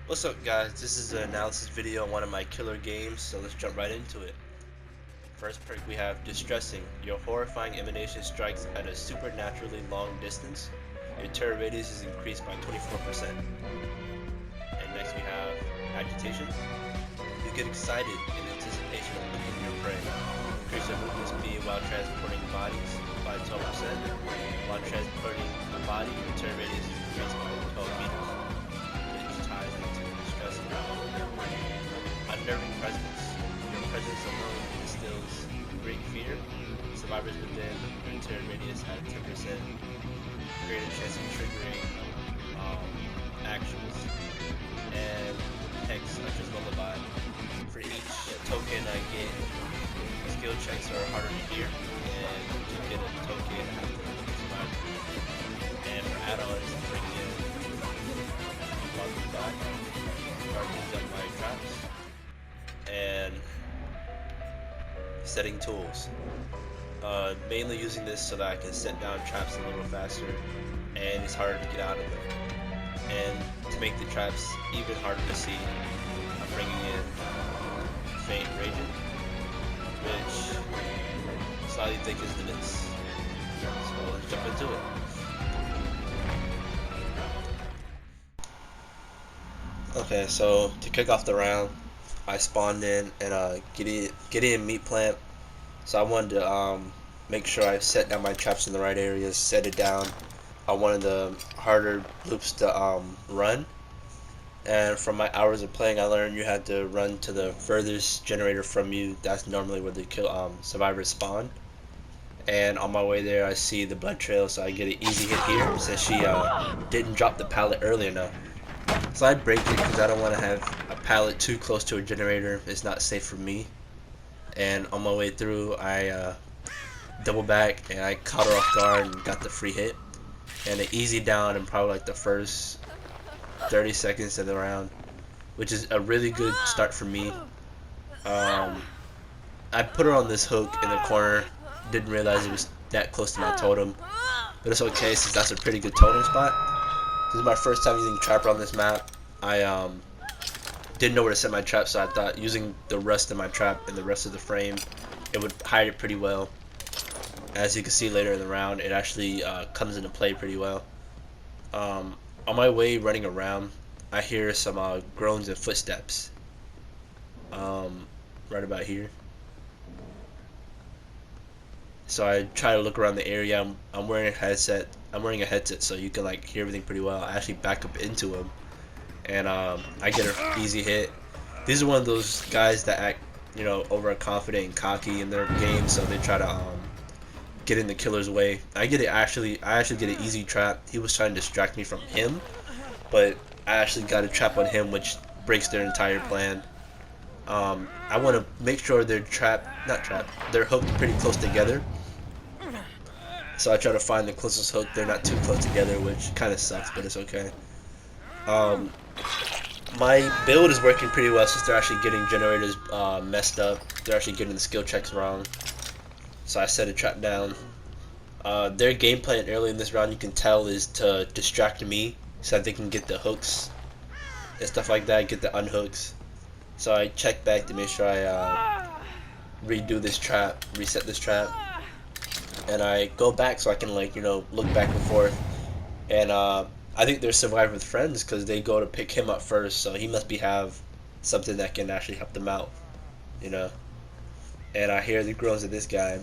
What's up guys, this is an analysis video on one of my killer games, so let's jump right into it. First perk we have Distressing. Your horrifying emanation strikes at a supernaturally long distance. Your terror radius is increased by 24%. And next we have Agitation. You get excited in anticipation of looking your prey. Increase your movement speed while transporting bodies by 12%. While transporting a body, your terror radius is increased by 12 meters. Unnerving presence. Your presence alone instills great fear. Survivors within your terror radius have 10% greater chance of triggering actions. And text such as lullaby. For each token I get, skill checks are harder to hear, and to get a token I have to survive. And for add-ons, bring in lullaby, guardians of my traps. And setting tools. Mainly using this so that I can set down traps a little faster and it's harder to get out of them. And to make the traps even harder to see, I'm bringing in Faint Raging, which slightly thickens the this. So let's jump into it. Okay, so to kick off the round, I spawned in and Gideon meat plant. So I wanted to make sure I set down my traps in the right areas, set it down on one of the harder loops to run. And from my hours of playing, I learned you had to run to the furthest generator from you. That's normally where the survivors spawn. And on my way there, I see the blood trail, so I get an easy hit here since she didn't drop the pallet early enough. So I break it because I don't want to have a pallet too close to a generator. It's not safe for me. And on my way through, I double back and I caught her off guard and got the free hit. And an easy down in probably like the first 30 seconds of the round, which is a really good start for me. I put her on this hook in the corner. Didn't realize it was that close to my totem. But it's okay since that's a pretty good totem spot. This is my first time using Trapper on this map. I didn't know where to set my trap, so I thought using the rest of my trap and the rest of the frame, it would hide it pretty well. As you can see later in the round, it actually comes into play pretty well. On my way running around, I hear some groans and footsteps. Right about here. So I try to look around the area. I'm wearing a headset. I'm wearing a headset, so you can like hear everything pretty well. I actually back up into him, and I get an easy hit. These are one of those guys that act, overconfident and cocky in their game, so they try to get in the killer's way. I actually get an easy trap. He was trying to distract me from him, but I actually got a trap on him, which breaks their entire plan. I want to make sure they're they're hooked pretty close together. So I try to find the closest hook. They're not too close together, which kind of sucks, but it's okay. My build is working pretty well since they're actually getting generators messed up. They're actually getting the skill checks wrong. So I set a trap down. Their game plan early in this round, you can tell, is to distract me so that they can get the hooks and stuff like that, get the unhooks. So I check back to make sure I redo this trap, reset this trap. And I go back so I can look back and forth, and I think they're surviving with friends because they go to pick him up first, so he must have something that can actually help them out, And I hear the groans of this guy.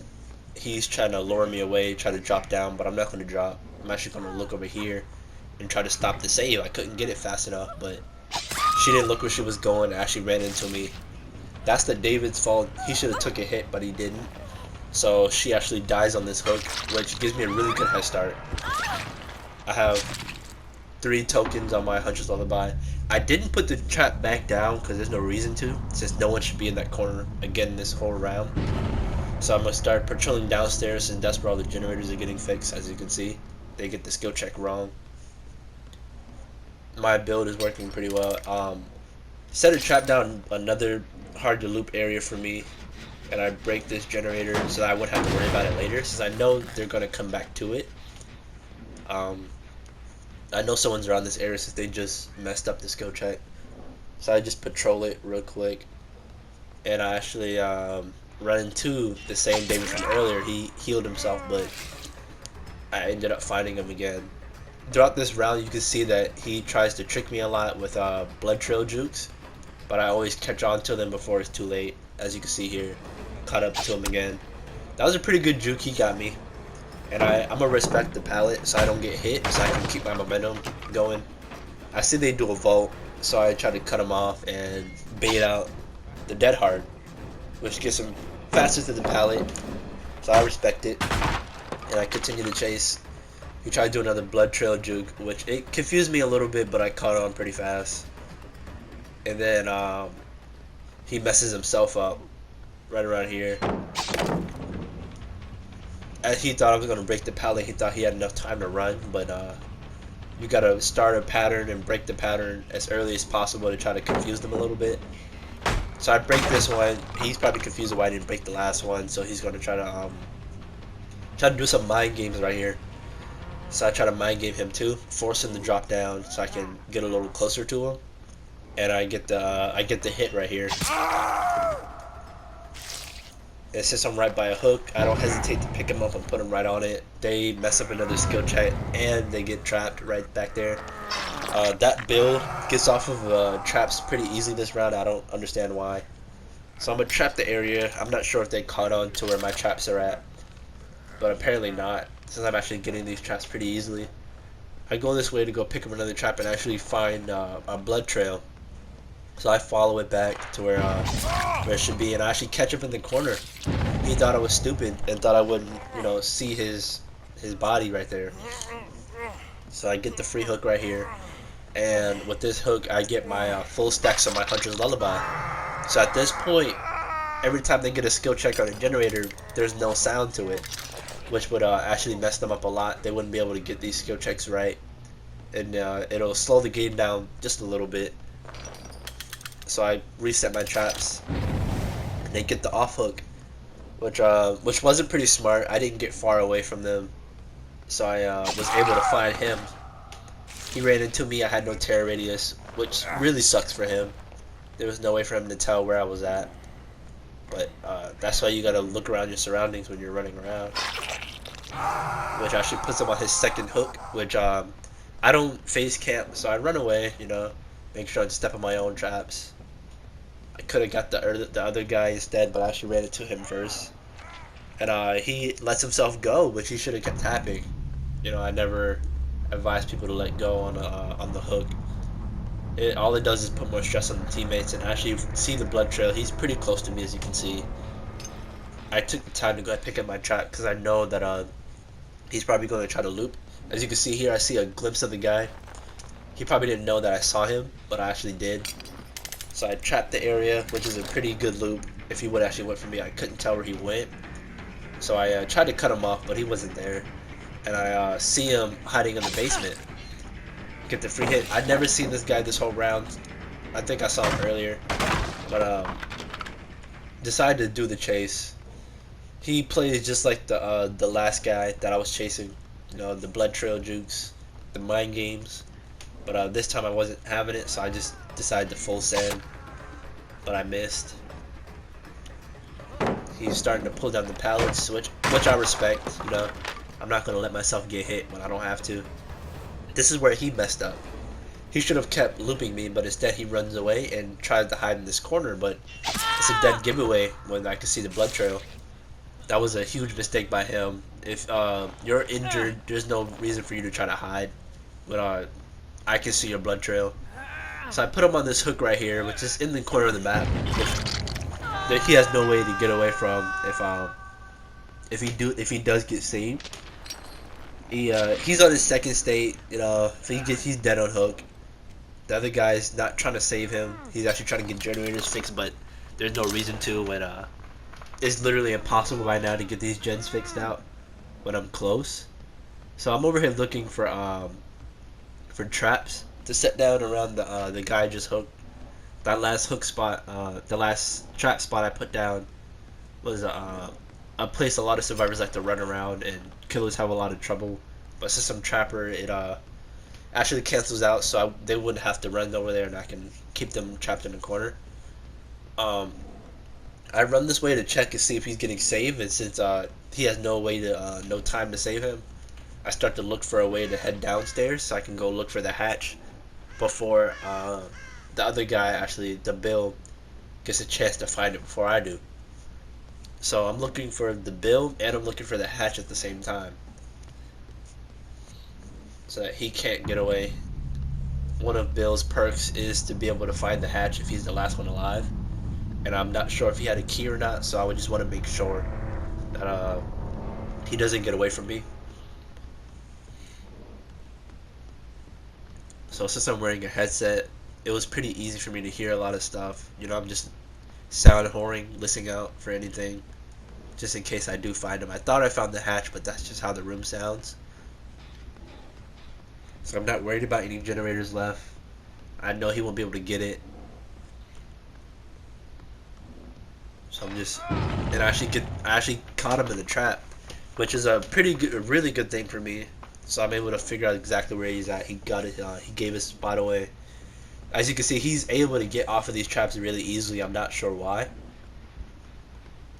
He's trying to lure me away, try to drop down, but I'm not going to drop. I'm actually going to look over here and try to stop the save. I couldn't get it fast enough, but she didn't look where she was going. Actually ran into me. That's the David's fault. He should have took a hit, but he didn't. So she actually dies on this hook, which gives me a really good head start. I have 3 tokens on my Hunter's Lullaby. I didn't put the trap back down because there's no reason to, since no one should be in that corner again this whole round. So I'm going to start patrolling downstairs, and that's where all the generators are getting fixed. As you can see, they get the skill check wrong. My build is working pretty well. Set a trap down another hard to loop area for me, and I break this generator so that I wouldn't have to worry about it later, since I know they're going to come back to it. I know someone's around this area since they just messed up the skill check. So I just patrol it real quick, and I actually run into the same David from earlier. He healed himself, but I ended up finding him again. Throughout this round, you can see that he tries to trick me a lot with blood trail jukes, but I always catch on to them before it's too late. As you can see here, caught up to him again. That was a pretty good juke he got me, and I'm gonna respect the pallet so I don't get hit, so I can keep my momentum going. I see they do a vault, so I try to cut him off and bait out the dead hard, which gets him faster to the pallet. So I respect it, and I continue to chase. He tried to do another blood trail juke, which it confused me a little bit, but I caught on pretty fast. And then he messes himself up right around here. As he thought I was gonna break the pallet, he thought he had enough time to run, but you gotta start a pattern and break the pattern as early as possible to try to confuse them a little bit. So I break this one. He's probably confused why I didn't break the last one, so he's gonna try to do some mind games right here. So I try to mind game him too, force him to drop down so I can get a little closer to him, and I get the hit right here. And since I'm right by a hook, I don't hesitate to pick him up and put him right on it. They mess up another skill check, and they get trapped right back there. That build gets off of traps pretty easily this round. I don't understand why. So I'm gonna trap the area. I'm not sure if they caught on to where my traps are at, but apparently not, since I'm actually getting these traps pretty easily. I go this way to go pick up another trap and actually find a blood trail. So I follow it back to where it should be, and I actually catch him in the corner. He thought I was stupid and thought I wouldn't, see his body right there. So I get the free hook right here, and with this hook, I get my full stacks of my Hunter's Lullaby. So at this point, every time they get a skill check on a generator, there's no sound to it, which would actually mess them up a lot. They wouldn't be able to get these skill checks right, and it'll slow the game down just a little bit. So I reset my traps, and they get the off hook, which wasn't pretty smart. I didn't get far away from them, so I was able to find him. He ran into me. I had no terror radius, which really sucks for him. There was no way for him to tell where I was at. But that's why you gotta look around your surroundings when you're running around. Which actually puts him on his second hook, which I don't face camp, so I run away, make sure I step on my own traps. I could have got the other guy instead, but I actually ran into him first. And he lets himself go, which he should have kept tapping. I never advise people to let go on the hook. All it does is put more stress on the teammates, and actually you see the blood trail. He's pretty close to me, as you can see. I took the time to go and pick up my trap because I know that he's probably going to try to loop. As you can see here, I see a glimpse of the guy. He probably didn't know that I saw him, but I actually did. So I trapped the area, which is a pretty good loop. If he would actually went for me, I couldn't tell where he went. So I tried to cut him off, but he wasn't there. And I see him hiding in the basement. Get the free hit. I'd never seen this guy this whole round. I think I saw him earlier, but decided to do the chase. He plays just like the last guy that I was chasing. The blood trail jukes, the mind games. But this time I wasn't having it, so I just decided to full send. But I missed. He's starting to pull down the pallets, which I respect. I'm not gonna let myself get hit when I don't have to. This is where he messed up. He should have kept looping me, but instead he runs away and tries to hide in this corner. But it's a dead giveaway when I can see the blood trail. That was a huge mistake by him. If you're injured, there's no reason for you to try to hide. But I can see your blood trail. So I put him on this hook right here, which is in the corner of the map, which he has no way to get away from if he does get saved. He's on his second state. If he's dead on hook. The other guy's not trying to save him. He's actually trying to get generators fixed, but there's no reason to when it's literally impossible by now to get these gens fixed out when I'm close. So I'm over here looking for traps to set down around the guy I just hooked. That last hook spot, the last trap spot I put down was a place a lot of survivors like to run around, and killers have a lot of trouble. But since I'm trapper, it actually cancels out, so they wouldn't have to run over there, and I can keep them trapped in the corner. Um, I run this way to check and see if he's getting saved, and since he has no time to save him, I start to look for a way to head downstairs so I can go look for the hatch before the other guy, actually the Bill, gets a chance to find it before I do. So I'm looking for the Bill and I'm looking for the hatch at the same time, so that he can't get away. One of Bill's perks is to be able to find the hatch if he's the last one alive, and I'm not sure if he had a key or not, so I would just want to make sure that he doesn't get away from me. So since I'm wearing a headset, it was pretty easy for me to hear a lot of stuff. I'm just sound whoring, listening out for anything, just in case I do find him. I thought I found the hatch, but that's just how the room sounds. So I'm not worried about any generators left. I know he won't be able to get it. So and I actually caught him in the trap, which is a really good thing for me. So I'm able to figure out exactly where he's at. He got it. He gave his spot away. As you can see, he's able to get off of these traps really easily. I'm not sure why.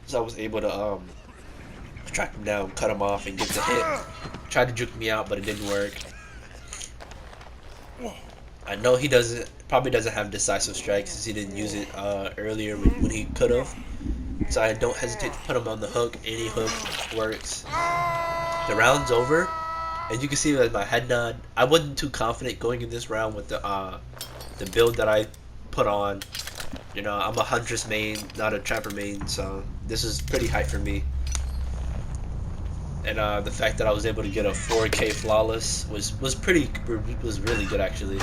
So I was able to track him down, cut him off, and get the hit. Tried to juke me out, but it didn't work. I know he probably doesn't have decisive strike since he didn't use it earlier when he could have. So I don't hesitate to put him on the hook. Any hook works. The round's over. As you can see with my head nod, I wasn't too confident going in this round with the build that I put on. I'm a Huntress main, not a Trapper main, so this is pretty hype for me. And the fact that I was able to get a 4K flawless was really good actually.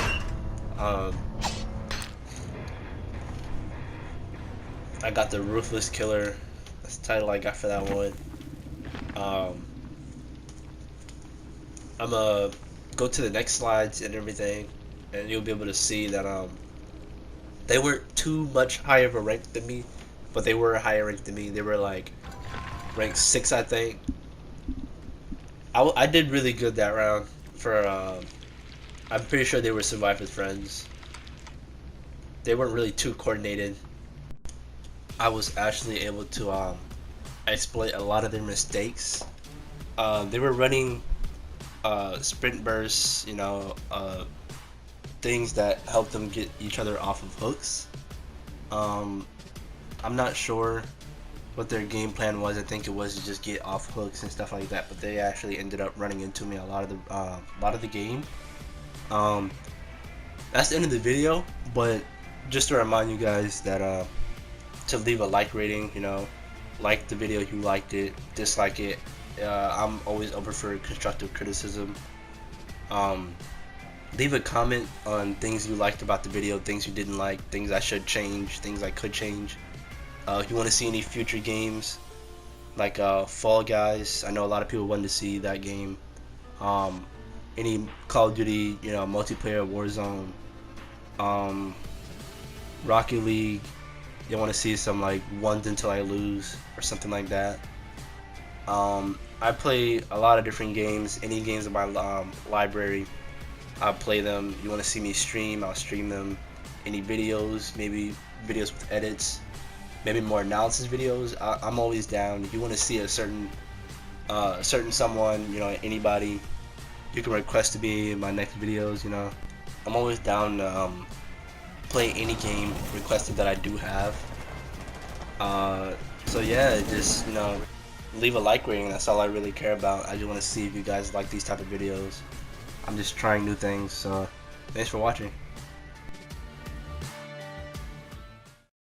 I got the Ruthless Killer. That's the title I got for that one. I'm gonna go to the next slides and everything, and you'll be able to see that they weren't too much higher of a rank than me, but they were higher ranked than me. They were like rank 6, I think. I did really good that round for I'm pretty sure they were survived with friends. They weren't really too coordinated. I was actually able to exploit a lot of their mistakes. They were running sprint bursts, things that help them get each other off of hooks. I'm not sure what their game plan was. I think it was to just get off hooks and stuff like that, but they actually ended up running into me a lot of the game. That's the end of the video, but just to remind you guys that to leave a like rating, like the video if you liked it, dislike it. I'm always open for constructive criticism. Leave a comment on things you liked about the video, things you didn't like, things I should change, things I could change. If you want to see any future games like Fall Guys, I know a lot of people wanted to see that game. Any Call of Duty, multiplayer Warzone, Rocket League. You want to see some like Ones Until I Lose or something like that. I play a lot of different games. Any games in my library, I'll play them. You want to see me stream, I'll stream them. Any videos, maybe videos with edits, maybe more analysis videos. I'm always down. If you want to see a certain someone, anybody, you can request to be in my next videos. I'm always down to play any game requested that I do have. So yeah, just leave a like rating. That's all I really care about. I just want to see if you guys like these type of videos. I'm just trying new things. So thanks for watching.